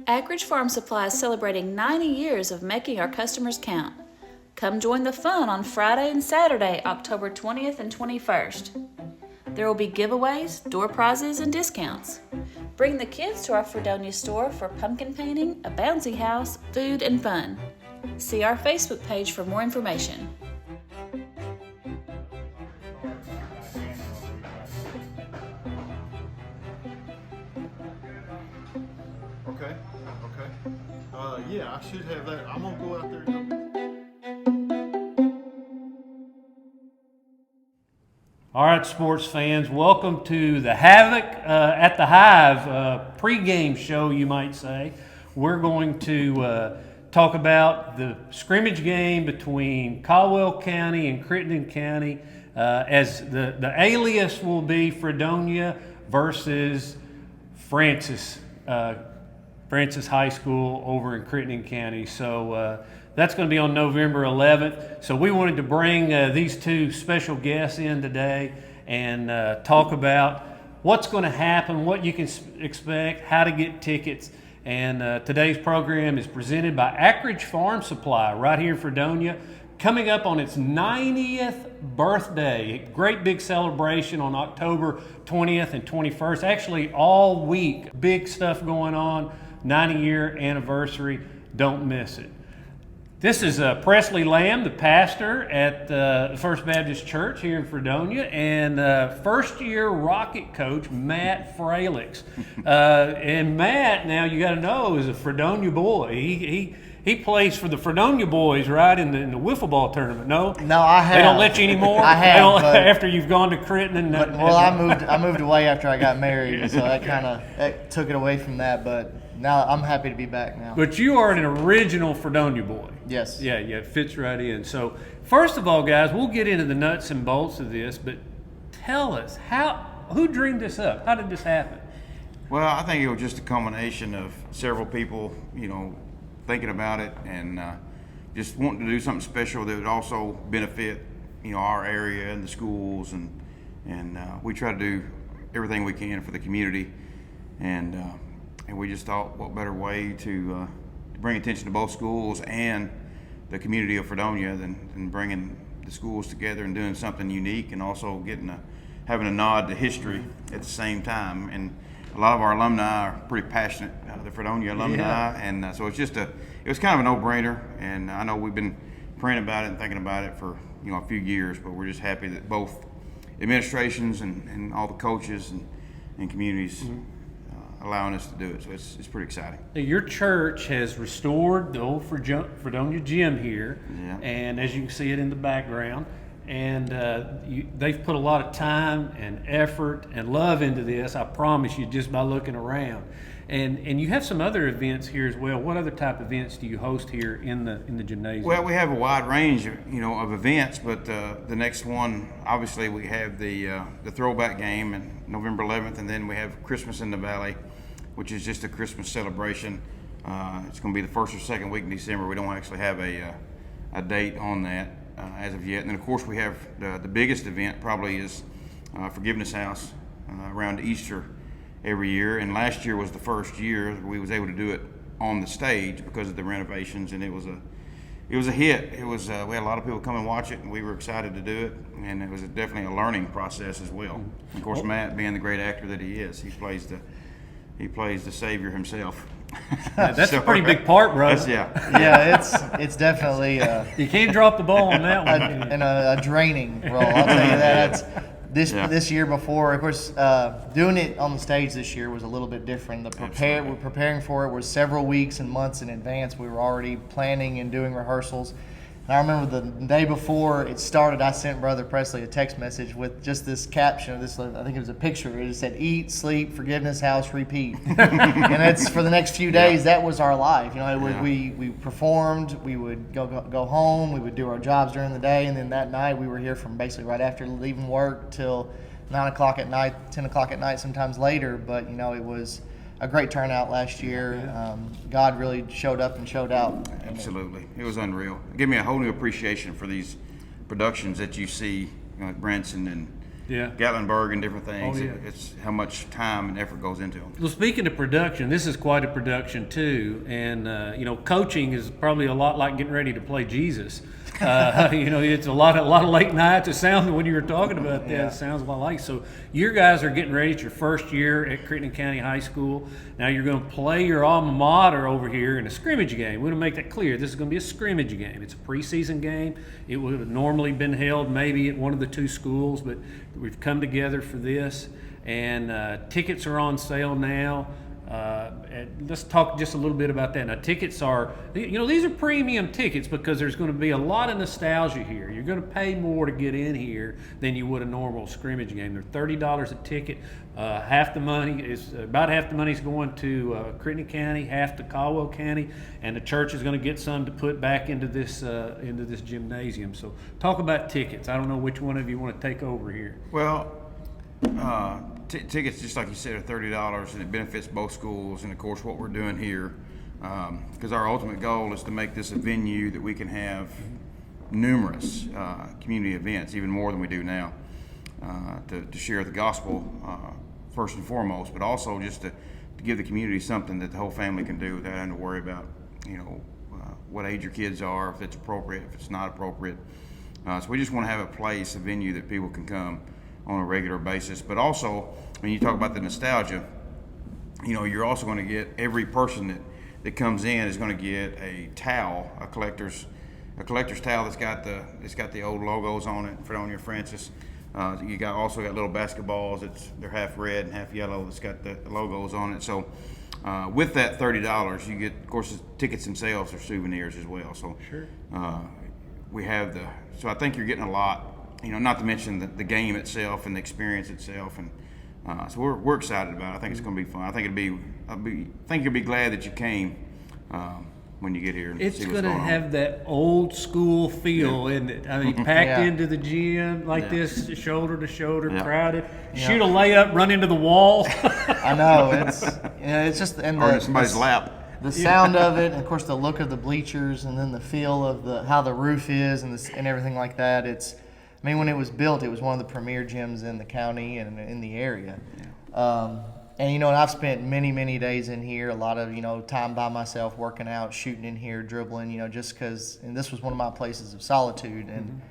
Acreage Farm Supply is celebrating 90 years of making our customers count. Come join the fun on Friday and Saturday, October 20th and 21st. There will be giveaways, door prizes, and discounts. Bring the kids to our Fredonia store for pumpkin painting, a bouncy house, food, and fun. See our Facebook page for more information. Okay. Yeah, I should have that. I'm gonna go out there. All right, sports fans, welcome to the Havoc at the Hive pregame show, you might say. We're going to talk about the scrimmage game between Caldwell County and Crittenden County, as the alias will be Fredonia versus Francis High School over in Crittenden County. So that's going to be on November 11th. So we wanted to bring these two special guests in today and talk about what's going to happen, what you can expect, how to get tickets. And today's program is presented by Acreage Farm Supply right here in Fredonia, coming up on its 90th birthday. Great big celebration on October 20th and 21st. Actually, all week, big stuff going on. 90-year anniversary. Don't miss it. This is Presley Lamb, the pastor at the First Baptist Church here in Fredonia, and first-year Rocket coach Matt Fralix. And Matt, now you got to know, is a Fredonia boy. He plays for the Fredonia boys, right, in the wiffle ball tournament. No, I have. They don't let you anymore. I have, after you've gone to Crittenden. I moved away after I got married, so that took it away from that. But now I'm happy to be back now. But you are an original Fredonia boy. Yes. Yeah, it fits right in. So first of all, guys, we'll get into the nuts and bolts of this, but tell us, who dreamed this up? How did this happen? Well, I think it was just a combination of several people, thinking about it and just wanting to do something special that would also benefit, our area and the schools, and we try to do everything we can for the community, and we just thought, what better way to bring attention to both schools and the community of Fredonia than bringing the schools together and doing something unique, and also having a nod to history at the same time. And a lot of our alumni are pretty passionate, the Fredonia alumni, and so it was kind of a no-brainer. And I know we've been praying about it and thinking about it for a few years, but we're just happy that both administrations and all the coaches and communities allowing us to do it. So it's pretty exciting. Your church has restored the old Fredonia gym here, and as you can see it in the background, and they've put a lot of time and effort and love into this, I promise you, just by looking around. And you have some other events here as well. What other type of events do you host here in the gymnasium? Well, we have a wide range of events, but the next one, obviously, we have the throwback game on November 11th, and then we have Christmas in the Valley, which is just a Christmas celebration. It's going to be the first or second week in December. We don't actually have a date on that as of yet. And then, of course, we have the biggest event probably is Forgiveness House around Easter every year. And last year was the first year we was able to do it on the stage because of the renovations, and it was a hit. It was we had a lot of people come and watch it, and we were excited to do it. And it was definitely a learning process as well. Of course, Matt, being the great actor that he is, he plays the Savior himself. That's a pretty big part, bro. Yeah, it's definitely you can't drop the ball on that one. And a draining role. I'll tell you that. This year before, of course, doing it on the stage this year was a little bit different. We're preparing for it was several weeks and months in advance. We were already planning and doing rehearsals. And I remember the day before it started, I sent Brother Presley a text message with just this caption of this. I think it was a picture. It just said, "Eat, sleep, forgiveness, house, repeat." And it's for the next few days. That was our life. We performed. We would go home. We would do our jobs during the day, and then that night we were here from basically right after leaving work till 9 o'clock at night, 10 o'clock at night, sometimes later. But it was a great turnout last year. God really showed up and showed out. Absolutely. It was unreal. It gave me a whole new appreciation for these productions that you see at Branson Gatlinburg and different things. Oh, yeah. It's how much time and effort goes into them. Well, speaking of production, this is quite a production too, and coaching is probably a lot like getting ready to play Jesus. It's a lot of late nights. It sounds when you were talking about that, it sounds a lot like. So your guys are getting ready. It's your first year at Crittenden County High School. Now you're going to play your alma mater over here in a scrimmage game. We want to make that clear. This is going to be a scrimmage game. It's a preseason game. It would have normally been held maybe at one of the two schools, but we've come together for this, and tickets are on sale now. And let's talk just a little bit about that. Now, tickets are, these are premium tickets because there's going to be a lot of nostalgia here. You're going to pay more to get in here than you would a normal scrimmage game. They're $30 a ticket. About half the money is going to Crittenden County, half to Caldwell County, and the church is going to get some to put back into this gymnasium. So, talk about tickets. I don't know which one of you want to take over here. Well, tickets, just like you said, are $30, and it benefits both schools. And of course, what we're doing here, because our ultimate goal is to make this a venue that we can have numerous community events, even more than we do now, to share the gospel first and foremost, but also just to give the community something that the whole family can do without having to worry about, what age your kids are, if it's appropriate, if it's not appropriate. So we just want to have a place, a venue that people can come on a regular basis. But also, when you talk about the nostalgia, you're also going to get, every person that comes in is going to get a towel, a collector's towel that's got the old logos on it, Fredonia Francis. You also got little basketballs. They're half red and half yellow. That's got the logos on it. So with that $30, you get, of course, the tickets themselves are souvenirs as well. So Sure. We have so I think you're getting a lot. Not to mention the game itself and the experience itself, and so we're excited about it. I think it's going to be fun. I think you'll be glad that you came when you get here. And It's see going what's to going on. have that old school feel, isn't it? I mean, packed into the gym like this, shoulder to shoulder, crowded. Shoot a layup, run into the wall. I know it's just and Or in somebody's lap. the sound of it, and of course the look of the bleachers, and then the feel of how the roof is, and everything like that. When it was built, it was one of the premier gyms in the county and in the area. And I've spent many, many days in here, a lot of, time by myself, working out, shooting in here, dribbling, just because, and this was one of my places of solitude. And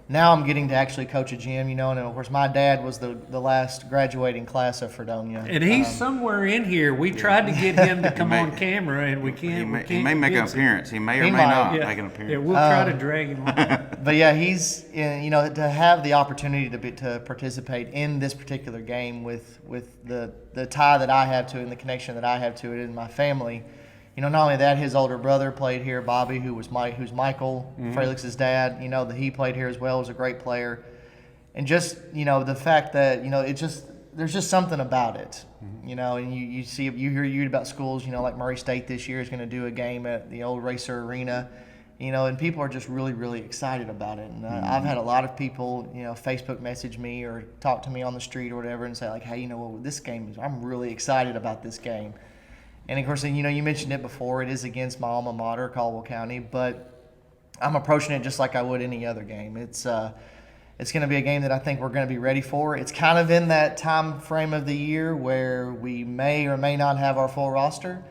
now I'm getting to actually coach a gym, and of course my dad was the last graduating class of Fredonia. And he's somewhere in here. We tried to get him to come on camera, and we can't. He may make an appearance. He may or He may might, not Yeah, make an appearance. yeah, we'll try to drag him on. But yeah, he's to have the opportunity to participate in this particular game with the tie that I have to it and the connection that I have to it and my family. Not only that, his older brother played here, Bobby, who's Michael Fralix's dad. That he played here as well, was a great player, and just the fact that there's just something about it. And you hear about schools, like Murray State this year is going to do a game at the old Racer Arena. And people are just really, really excited about it. And I've had a lot of people, Facebook message me or talk to me on the street or whatever and say, like, hey, this game I'm really excited about this game. And of course, you mentioned it before, it is against my alma mater, Caldwell County, but I'm approaching it just like I would any other game. It's going to be a game that I think we're going to be ready for. It's kind of in that time frame of the year where we may or may not have our full roster.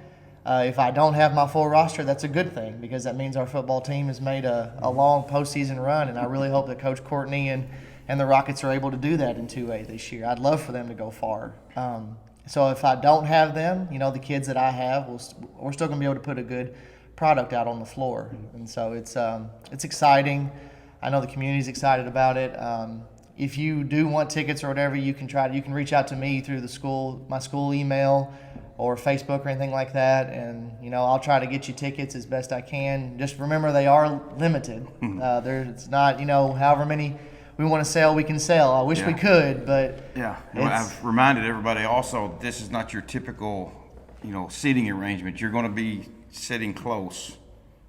If I don't have my full roster, that's a good thing because that means our football team has made a long postseason run, and I really hope that Coach Courtney and the Rockets are able to do that in 2A this year. I'd love for them to go far. So if I don't have them, the kids that I have, we're still going to be able to put a good product out on the floor. And so it's exciting. I know the community's excited about it. If you do want tickets or whatever, you can reach out to me through my school email or Facebook or anything like that, and I'll try to get you tickets as best I can. Just remember they are limited. It's not however many we want to sell, we can sell. I wish we could, but I've reminded everybody also this is not your typical seating arrangement. You're going to be sitting close.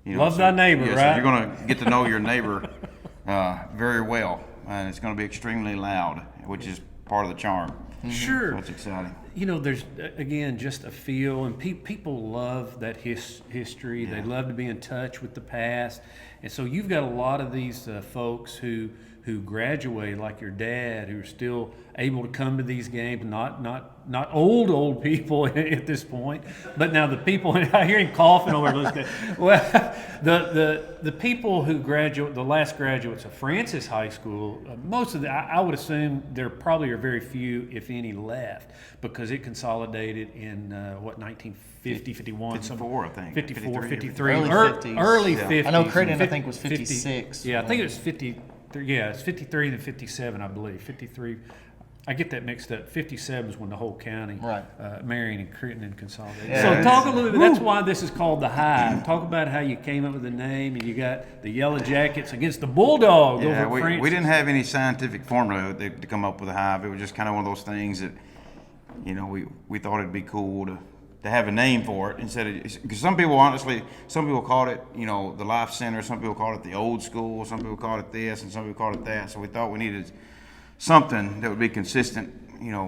Love thy neighbor, right? right? So you're going to get to know your neighbor very well, and it's going to be extremely loud, which is part of the charm. Sure. So it's exciting. There's, again, just a feel, and people love that history. Yeah. They love to be in touch with the past. And so you've got a lot of these folks who who graduated, like your dad, who are still able to come to these games, not old people at this point, but now the people, I hear him coughing over listening. Well, the people who graduate, the last graduates of Francis High School, most of I would assume there probably are very few, if any, left, because it consolidated in, 1950, 51? 54, I think. 54, 53. Early 50s. Early Yeah. 50s. I know Crittenden, I 50 think, was 56. Yeah, I think it was 53. Yeah, it's 53 and 57, I believe. 53. I get that mixed up. 57 is when the whole county, Right. Marion and Crittenden consolidated. Yeah. So talk a little bit. That's why this is called the Hive. Talk about how you came up with the name, and you got the Yellow Jackets against the Bulldogs Yeah, over at Francis. we didn't have any scientific formula to come up with a Hive. It was just kind of one of those things that, we thought it'd be cool to have a name for it instead of, because some people called it, the Life Center, some people called it the Old School, some people called it this, and some people called it that. So we thought we needed something that would be consistent,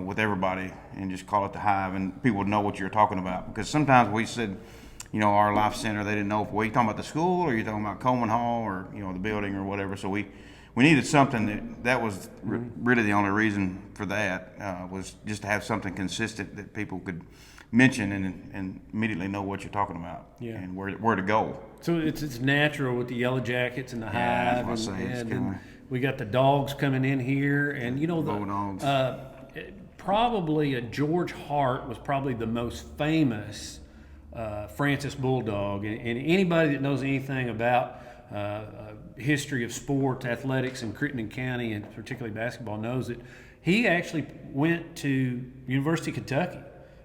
with everybody, and just call it the Hive, and people would know what you're talking about. Because sometimes we said, our Life Center, they didn't know if you talking about the school or you talking about Coleman Hall or the building or whatever. So we needed something that was really the only reason for that, was just to have something consistent that people could mention and immediately know what you're talking about, and where to go. So it's natural with the Yellow Jackets and the Yeah, Hive, that's what I say. It's and kinda- we got the Dogs coming in here, and Bulldogs. probably George Hart was probably the most famous Francis Bulldog, and anybody that knows anything about history of sports, athletics in Crittenden County, and particularly basketball, knows that he actually went to University of Kentucky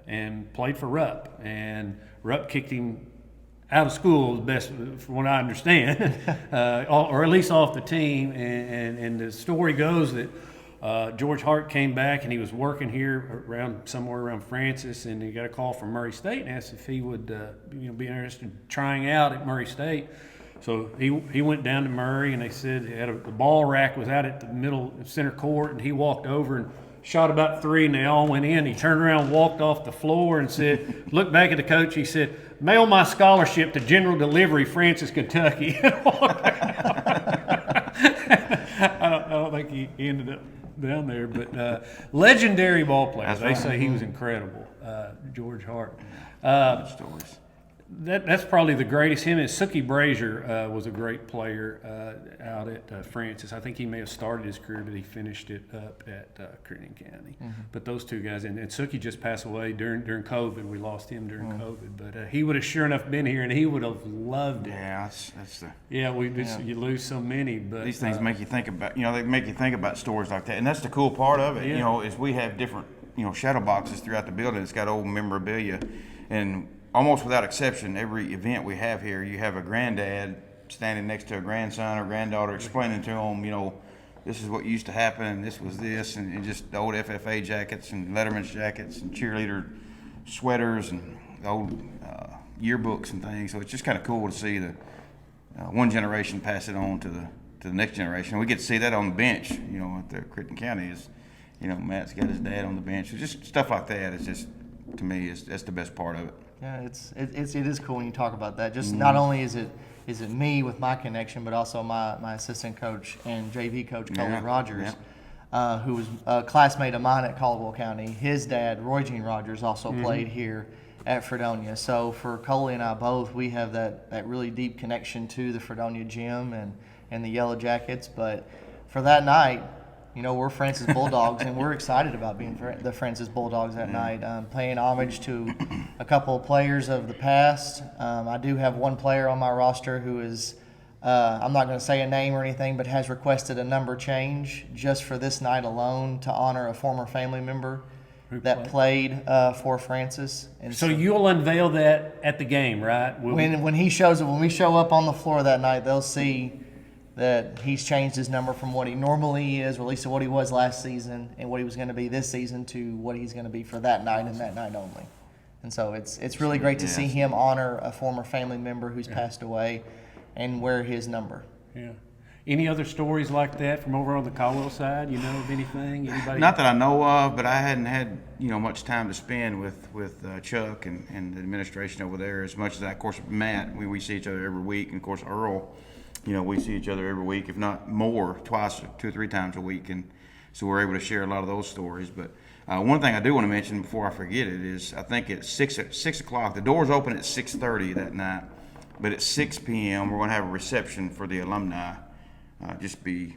and played for Rupp, and Rupp kicked him out of school, the best from what I understand, or at least off the team. And the story goes that George Hart came back and he was working here somewhere around Francis, and he got a call from Murray State and asked if he would be interested in trying out at Murray State. So he went down to Murray, and they said the ball rack was out at the middle center court, and he walked over and shot about three, and they all went in. He turned around, walked off the floor, and looked back at the coach. He said, "Mail my scholarship to General Delivery, Francis, Kentucky." And walked out. I don't think he ended up down there, but legendary ball player. That's They right. say he was incredible, George Hart. Good stories. That's probably the greatest. Him and Sookie Brazier was a great player out at Francis. I think he may have started his career, but he finished it up at Crittenden County. Mm-hmm. But those two guys, and Sookie just passed away during COVID. We lost him during COVID, but he would have sure enough been here, and he would have loved it. Yeah, that's the. Yeah, you lose so many, but These things make you think about, they make you think about stories like that, and that's the cool part of it. Yeah. Is we have different, shadow boxes throughout the building. It's got old memorabilia, and almost without exception, every event we have here, you have a granddad standing next to a grandson or granddaughter explaining to them, this is what used to happen, and this was this, and just the old FFA jackets and Letterman's jackets and cheerleader sweaters and the old yearbooks and things. So it's just kind of cool to see the one generation pass it on to the next generation. We get to see that on the bench, at the Crittenden County. Matt's got his dad on the bench. So just stuff like that is just, to me, that's the best part of it. Yeah, it is cool when you talk about that. Just not only is it me with my connection, but also my assistant coach and JV coach, Coley Yeah, Rogers, who was a classmate of mine at Caldwell County. His dad, Roy Gene Rogers, also played here at Fredonia. So for Coley and I both, we have that really deep connection to the Fredonia gym and the Yellow Jackets. But for that night, we're Francis Bulldogs, and we're excited about being the Francis Bulldogs that night, paying homage to a couple of players of the past. I do have one player on my roster who is, I'm not going to say a name or anything, but has requested a number change just for this night alone to honor a former family member that played for Francis. And so you'll unveil that at the game, right? when we show up on the floor that night, they'll see that he's changed his number from what he normally is, or at least to what he was last season, and what he was going to be this season to what he's going to be for that night and that night only. And so it's really great to see him honor a former family member who's passed away and wear his number. Yeah. Any other stories like that from over on the Caldwell side? You know of anything? Anybody? Not that I know of, but I hadn't had much time to spend with Chuck and the administration over there as much as of course Matt. We see each other every week, and of course Earl we see each other every week, if not more, twice, 2 or 3 times a week, and so we're able to share a lot of those stories. But one thing I do want to mention before I forget it is I think at 6 o'clock, the doors open at 6:30 that night, but at 6 p.m. we're going to have a reception for the alumni. Just be,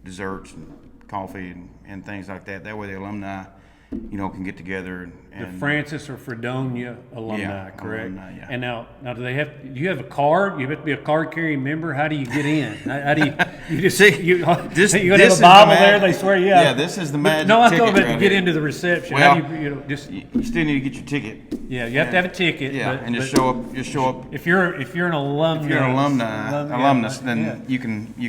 desserts and coffee and things like that. That way the alumni, can get together. The And Francis or Fredonia alumni, Yeah, correct? alumni, yeah. And now do you have a card? You have to be a card carrying member. How do you get in? How do you just you gonna this have is a the Bible there? mag- They swear, Yeah, this is the magic No, I'm ticket talking about to right get here. into the reception. Well, How do you still need to get your ticket. yeah, you have to have a ticket. Yeah, but, and just but show up. Just show up. If you're an alumnus, If you're an alumnus, then yeah. you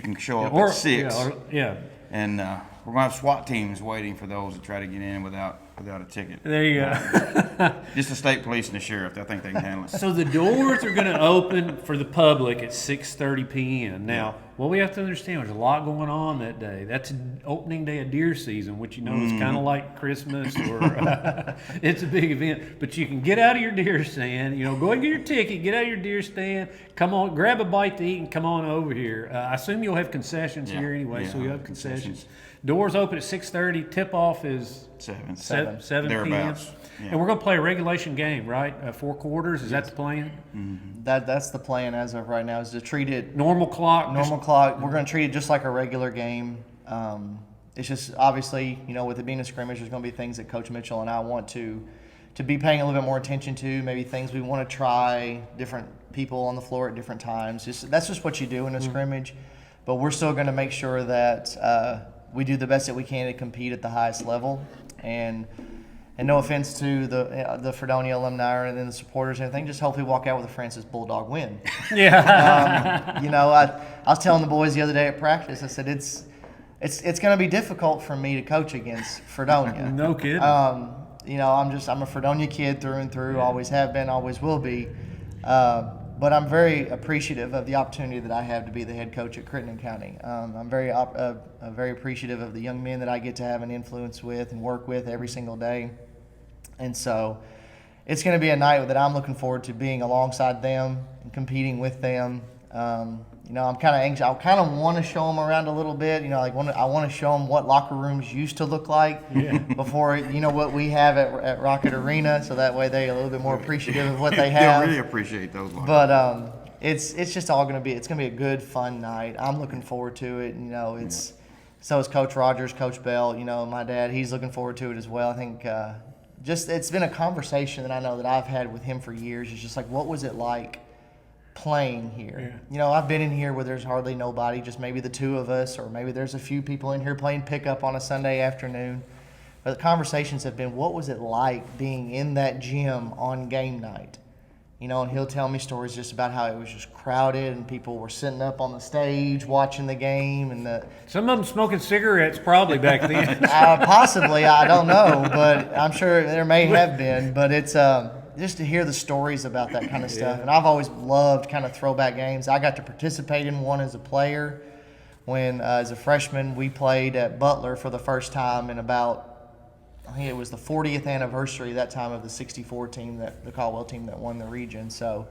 can show up Or at 6. yeah. And we're gonna have SWAT teams waiting for those that try to get in without a ticket. There you go. Just the state police and the sheriff. I think they can handle it. So the doors are going to open for the public at 6:30 p.m. Now, what we have to understand, there's a lot going on that day. That's opening day of deer season, which is kind of like Christmas, or it's a big event. But you can get out of your deer stand, go and get your ticket, get out of your deer stand, come on, grab a bite to eat, and come on over here. I assume you'll have concessions here anyway, so you'll have concessions. Doors open at 6:30. Tip off is 7. 7 p.m. Thereabouts. Yeah. And we're going to play a regulation game, right? 4 quarters. Is that the plan? That's the plan as of right now, is to treat it Normal clock. normal clock. We're going to treat it just like a regular game. It's just obviously, with it being a scrimmage, there's going to be things that Coach Mitchell and I want to be paying a little bit more attention to. Maybe things we want to try, different people on the floor at different times. That's just what you do in a scrimmage. But we're still going to make sure that we do the best that we can to compete at the highest level. And no offense to the Fredonia alumni and then the supporters and everything, just hopefully walk out with a Francis Bulldog win. Yeah. I was telling the boys the other day at practice, I said it's going to be difficult for me to coach against Fredonia. No kidding. I'm a Fredonia kid through and through, always have been, always will be. But I'm very appreciative of the opportunity that I have to be the head coach at Crittenden County. I'm very appreciative of the young men that I get to have an influence with and work with every single day. And so it's going to be a night that I'm looking forward to being alongside them and competing with them. I'm kind of anxious. I kind of want to show them around a little bit. I want to show them what locker rooms used to look like before what we have at Rocket Arena, so that way they're a little bit more appreciative of what they have. They'll really appreciate those locker But it's just all going to be. It's going to be a good, fun night. I'm looking forward to it. So is Coach Rogers, Coach Bell. My dad. He's looking forward to it as well. I think it's been a conversation that I know that I've had with him for years. It's just like, what was it like playing here? I've been in here where there's hardly nobody, just maybe the two of us, or maybe there's a few people in here playing pickup on a Sunday afternoon. But the conversations have been, what was it like being in that gym on game night? And he'll tell me stories just about how it was just crowded and people were sitting up on the stage watching the game, and Some of them smoking cigarettes probably back then. possibly, I don't know, but I'm sure there may have been. But it's just to hear the stories about that kind of stuff. And I've always loved kind of throwback games. I got to participate in one as a player when, as a freshman, we played at Butler for the first time in about, I think it was the 40th anniversary that time of the '64 team, the Caldwell team that won the region. So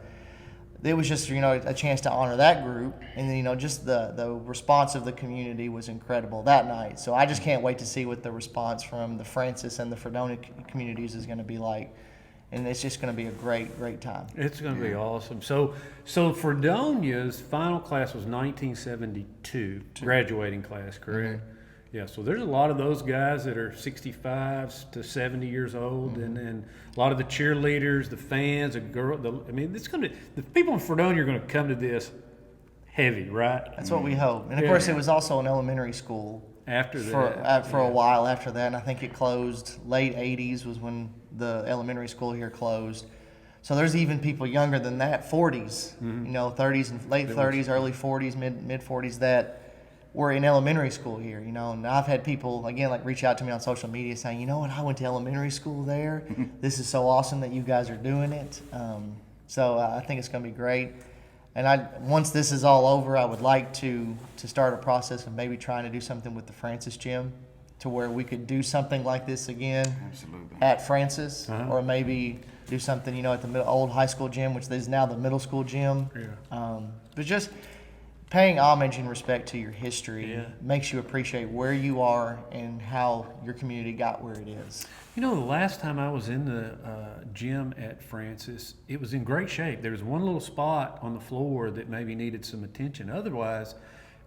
it was just, a chance to honor that group. And then, just the response of the community was incredible that night. So I just can't wait to see what the response from the Francis and the Fredonia communities is going to be like. And it's just going to be a great, great time. It's going to be awesome. So Fredonia's final class was 1972, graduating class, correct? Mm-hmm. Yeah, so there's a lot of those guys that are 65 to 70 years old, and a lot of the cheerleaders, the fans, the people in Fredonia are going to come to this heavy, right? That's what we hope. And of course, it was also an elementary school after that for a while after that. And I think it closed late '80s was when the elementary school here closed. So there's even people younger than that, 40s, 30s and late 30s, early 40s, mid 40s that were in elementary school here, and I've had people, again, reach out to me on social media saying, I went to elementary school there. This is so awesome that you guys are doing it. So I think it's going to be great. And once this is all over, I would like to start a process of maybe trying to do something with the Francis gym to where we could do something like this again. Absolutely. At Francis, or maybe do something, at the old high school gym, which is now the middle school gym. Yeah. But just paying homage and respect to your history Yeah. makes you appreciate where you are and how your community got where it is. You know, the last time I was in the gym at Francis, it was in great shape. There was one little spot on the floor that maybe needed some attention. Otherwise,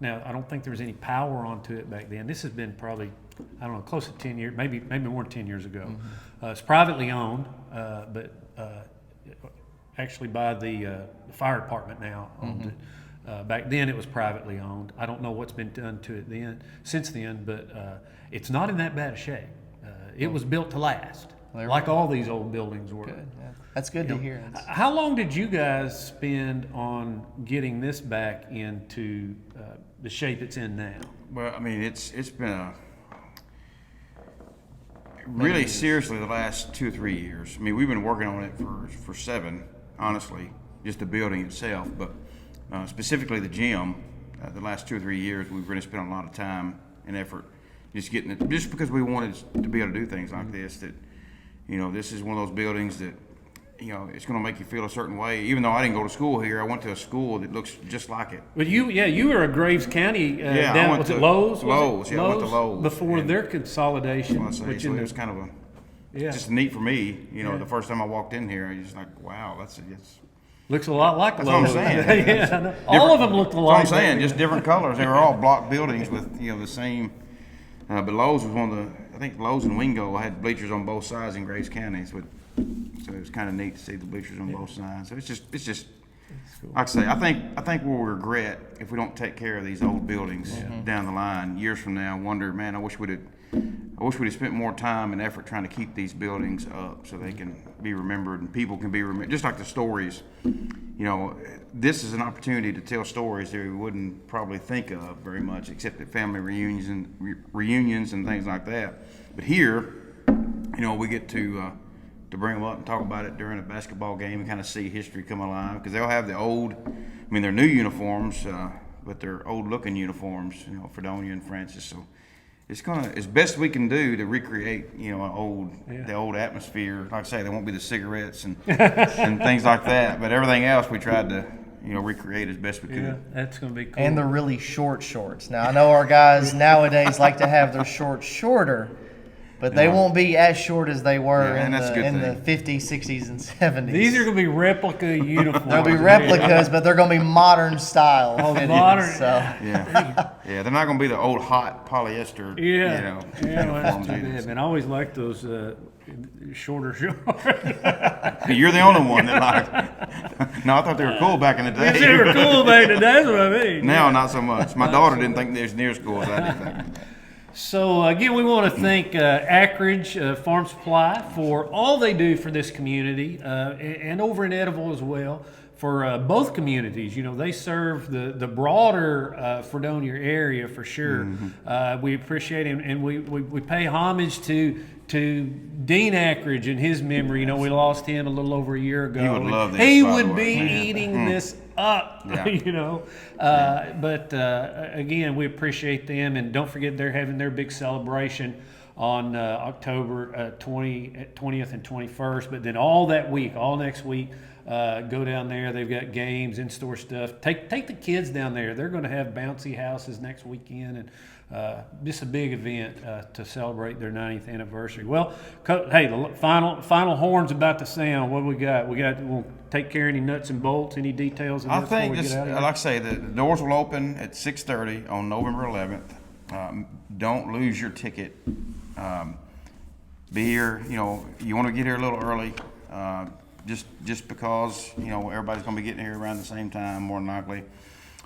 now I don't think there was any power onto it back then. This has been probably, I don't know, close to 10 years, maybe more than 10 years ago. It's privately owned, but actually by the fire department now owned it. Back then it was privately owned. I don't know what's been done to it since then, but it's not in that bad a shape. It was built to last, like all these old buildings were. Good. Yeah. That's good to hear. How long did you guys spend on getting this back into the shape it's in now? Well, I mean, it's been a really seriously the last 2 or 3 years. I mean, we've been working on it for 7, honestly, just the building itself. But specifically the gym, the last 2 or 3 years, we've really spent a lot of time and effort just getting it, just because we wanted to be able to do things like this. That, you know, this is one of those buildings that, you know, it's going to make you feel a certain way. Even though I didn't go to school here, I went to a school that looks just like it. But you were a Graves County. Yeah, down, I went was to it Lowe's? Lowe's. Yeah, I went to Lowe's before and their consolidation. I say, Which so in it the, was kind of yeah, just neat for me. You know, Yeah. the first time I walked in here, I was just like, wow, it's looks a lot like That's what I'm Lowe's. saying. Yeah, I know. All of them looked That's alike. what I'm saying, just different colors. They were all block buildings with, you know, the same. But Lowe's was one of the, I think Lowe's and Wingo had bleachers on both sides in Graves County. So it was kind of neat to see the bleachers on both sides. So it's just cool. like I say, I think we'll regret if we don't take care of these old buildings down the line years from now. Wonder, man, I wish we'd have spent more time and effort trying to keep these buildings up so they can be remembered and people can be remembered. Just like the stories, you know, this is an opportunity to tell stories that we wouldn't probably think of very much, except at family reunions and things like that. But here, you know, we get to bring them up and talk about it during a basketball game and kind of see history come alive, because they'll have the old, I mean, they're new uniforms, but they're old-looking uniforms, you know, Fredonia and Francis. So it's gonna, as best we can do to recreate, you know, the old atmosphere. Like I say, there won't be the cigarettes and and things like that, but everything else we tried to, you know, recreate as best we could. Yeah, that's going to be cool. And the really short shorts. Now, I know our guys nowadays like to have their shorts shorter, but they won't be as short as they were Yeah, and that's a good in the thing. 50s, 60s, and 70s. These are going to be replica uniforms. They'll be replicas, but they're going to be modern style. fitted, modern. So. Yeah, yeah, they're not going to be the old hot polyester, Yeah, you know, yeah, well, that's uniforms too either. bad, man. I always liked those shorter shorts. You're the only one that liked. No, I thought they were cool back in the day. They were cool back then. That's what I mean. Now, not so much. My daughter didn't think they was near as cool as I did think. So again, we want to thank Ackridge Farm Supply for all they do for this community and over in Ediville as well for both communities. You know, they serve the broader Fredonia area for sure. We appreciate it, and we pay homage to Dean Ackridge and his memory. You know, we lost him a little over a year ago. He would love this, He by the would way. be Man. eating this up, Yeah. you know. But again, we appreciate them, and don't forget they're having their big celebration on October 20th and 21st. But then all that week, all next week, go down there. They've got games, in-store stuff. Take the kids down there. They're going to have bouncy houses next weekend, and just a big event to celebrate their 90th anniversary. Well, hey, the final horn's about to sound. What we got? We'll take care of any nuts and bolts, any details of I this before think we just get out of like here? I say, the doors will open at 6:30 on November 11th. Don't lose your ticket. Be here. You know, you want to get here a little early. Just because, you know, everybody's going to be getting here around the same time, more than likely.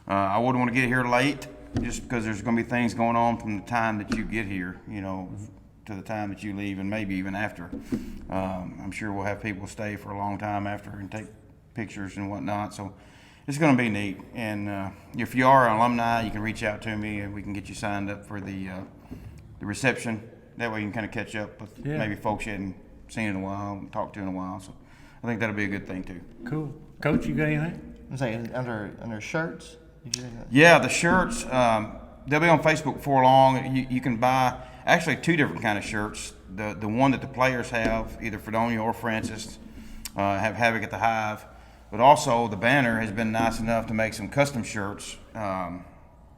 I wouldn't want to get here late, just because there's going to be things going on from the time that you get here, you know, to the time that you leave, and maybe even after. I'm sure we'll have people stay for a long time after and take pictures and whatnot. So it's going to be neat. And if you are an alumni, you can reach out to me, and we can get you signed up for the reception. That way you can kind of catch up with maybe folks you hadn't seen in a while and talked to in a while. So I think that'll be a good thing too. Cool. Coach, you got anything? I'm saying under shirts. Did you think that? Yeah, the shirts, they'll be on Facebook before long. You can buy actually 2 different kind of shirts. The one that the players have, either Fredonia or Francis, have Havoc at the Hive. But also, the banner has been nice enough to make some custom shirts.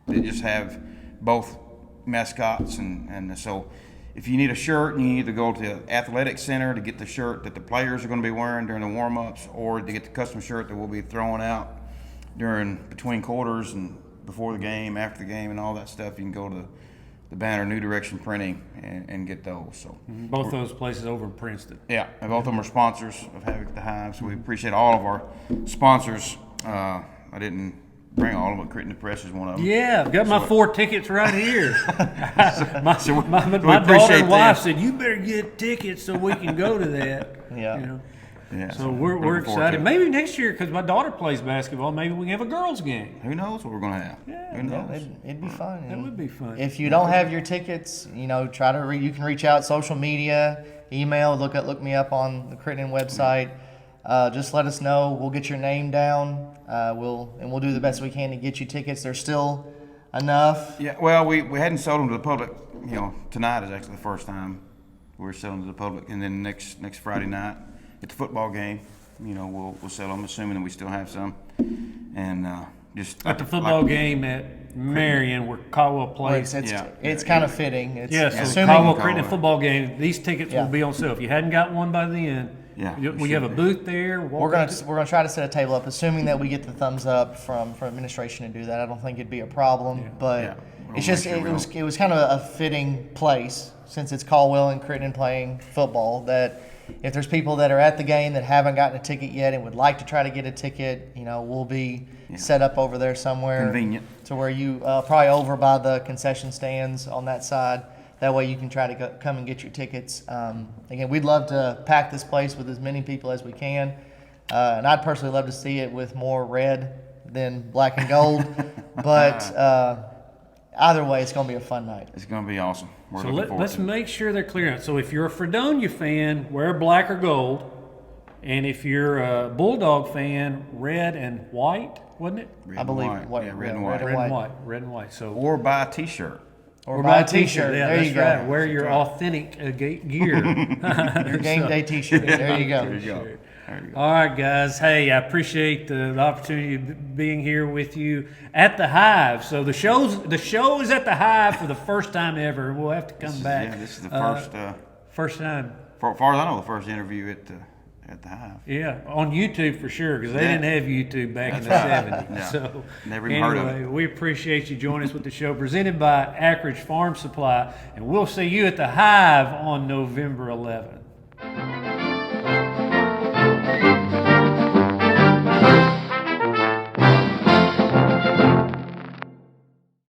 They just have both mascots, and so if you need a shirt, you need to go to the athletic center to get the shirt that the players are going to be wearing during the warm-ups, or to get the custom shirt that we'll be throwing out between quarters and before the game, after the game, and all that stuff. You can go to the banner, New Direction Printing, and get those. So Both those places over in Princeton. yeah, and both of them are sponsors of Havoc at the Hive, so we appreciate all of our sponsors. I didn't bring all of them, but Critton Press is one of them. Yeah, I've got my 4 tickets right here. my we daughter appreciate and wife that. said, "You better get tickets so we can go to that." Yeah. You know? Yeah, So we're looking forward to excited. it. Maybe next year, because my daughter plays basketball, maybe we can have a girls' game. Who knows what we're going to have? Yeah, Who knows? It'd be fun. That would be fun. If you don't have your tickets, try to you can reach out social media, email, look me up on the Crittenden website. Just let us know. We'll get your name down. We'll do the best we can to get you tickets. There's still enough. Yeah, well, we hadn't sold them to the public. Tonight is actually the first time we're selling to the public, and then next Friday night at the football game, we'll sell them, assuming that we still have some. And just At the football game at Marion, where Caldwell plays. It's kind of fitting. It's Yeah, so assuming Caldwell Crittenden football game. These tickets Yeah. will be on sale. If you hadn't got one by then, Yeah, we we have a should. booth there. we're gonna try to set a table up, assuming that we get the thumbs up from administration to do that. I don't think it'd be a problem, but Yeah. We'll it's just make sure we it was kind of a fitting place since it's Caldwell and Crittenden playing football. That if there's people that are at the game that haven't gotten a ticket yet and would like to try to get a ticket, we'll be set up over there somewhere, Convenient. to where you probably over by the concession stands on that side. That way you can try to come and get your tickets. Again, we'd love to pack this place with as many people as we can. And I'd personally love to see it with more red than black and gold. But either way, it's going to be a fun night. It's going to be awesome. We're So looking forward let's to it. make sure they're clear on it. So if you're a Fredonia fan, wear black or gold. And if you're a Bulldog fan, red and white, wasn't it? Red I and believe white. white- Yeah, red yeah, and red white. and Red and white. white. Red and white. So Or buy a T-shirt. Or buy a T-shirt. Yeah, There that's you go. right. Wear your authentic gear. Your game day T-shirt. There you go. There you go. There you go. All right, guys. Hey, I appreciate the opportunity of being here with you at the Hive. So the show is at the Hive for the first time ever. We'll have to come back. Yeah, this is the first, First time. as far as I know, the first interview at the Hive. Yeah, on YouTube for sure, because they Yeah. didn't have YouTube back in the That's 70s. Yeah. So Never even heard of anyway, it. we appreciate you joining us with the show presented by Acreage Farm Supply, and we'll see you at the Hive on November 11th.